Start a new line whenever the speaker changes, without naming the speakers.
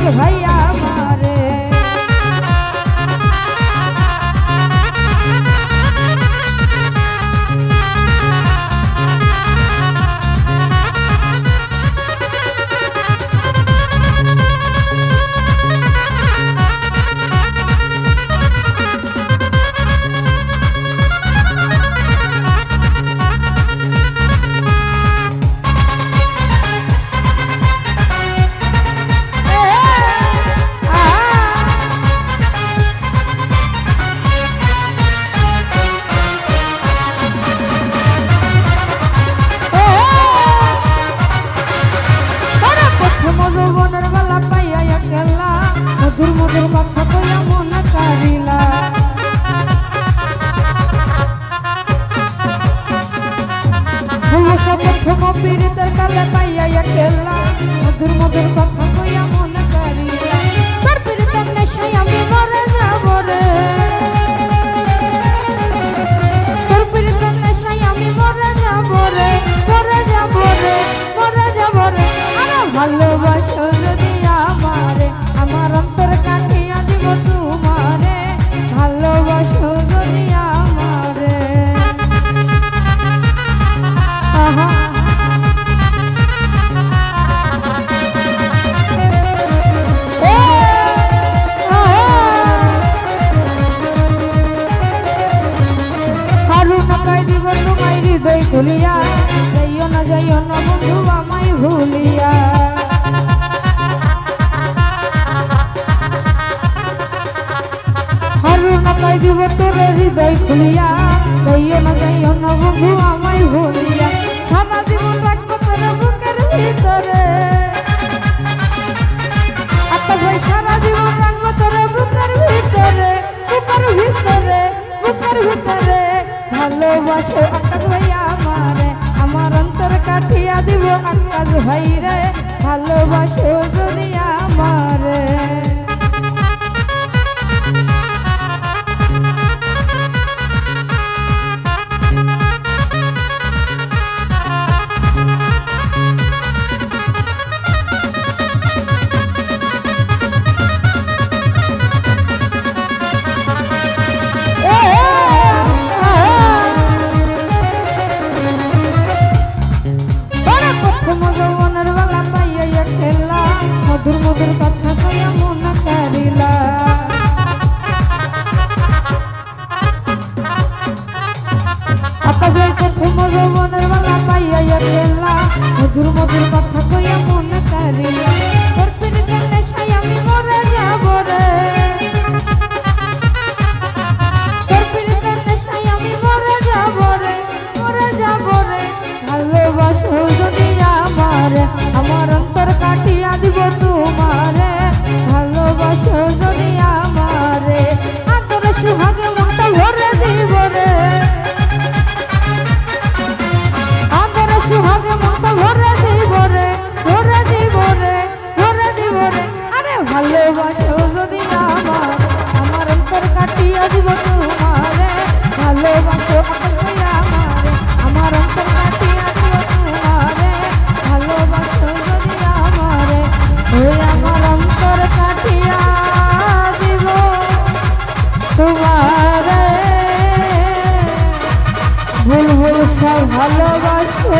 পাগল ভাই আমারে মধুর মধুর কথা কইয়া মন কারিলা প্রথম পীড়িতের কালে পাইয়া একলা মধুর মধুর কথা কইয়া মন কারিলা তোর পীড়িতের নেশায় আমি মরে যাব রে তোর পীড়িতের নেশায় আমি মরে যাব রে মরে যাব রে মরে যাব রে আর ভালোবাসো যদি আমারে আমার অন্তর কাটিয়া দিব তোমারে ভালোবাসো যদি আমারে হারুনাকাই দিব তোমায় হৃদয় খুলিয়া যাইও না বন্ধু আমায় ভুলিয়া হারুনাকাই দিব তোর হৃদয় খুলিয়া যাইও না বন্ধু আমায় ভুলিয়া সারা জীবন রাখবো তোর বুকের ভিতরে আত্মা ভাই সারা জীবন রাখবো তোর বুকের ভিতরে বুকের ভিতরে বুকের ভিতরে ভালোবাসো আকাশ ভাই আমারে আমার অন্তর কাটিয়া দিব আকাশ ভাই রে ভালোবাসো যদি আমারে মধুর মধুর কথা কইয়া মন কারিলা আকাশের প্রথম যৌবনের বেলা পাইয়া একলা মধুর মধুর কথা কইয়া মন কারিলা তোর পীড়িতের নেশায় আমি মরে যাব রে তোর পীড়িতের নেশায় আমি মরে যাব রে মরে যাব রে ভালোবাসো যদি আমারে আমার অন্তর কাটিয়া দিব তোমারে ভালোবাসো যদি আমারে আদরে সুহাগে মনটা ভরে দিব রে আদরে সুহাগে মনটা ভরে দিব রে ভরে দিব রে ভরে দিব রে আরে ভালোবাসো যদি আমার অন্তর কাটিয়া দিব তোমারে ভালোবাসো আমারে আমার অন্তর কাটিয়া দিব তোমারে ভালোবাসো যদি আমারে ওই আমার অন্তর কাটিয়া দিব তোমারে ভুল ভুল সব ভালোবাসো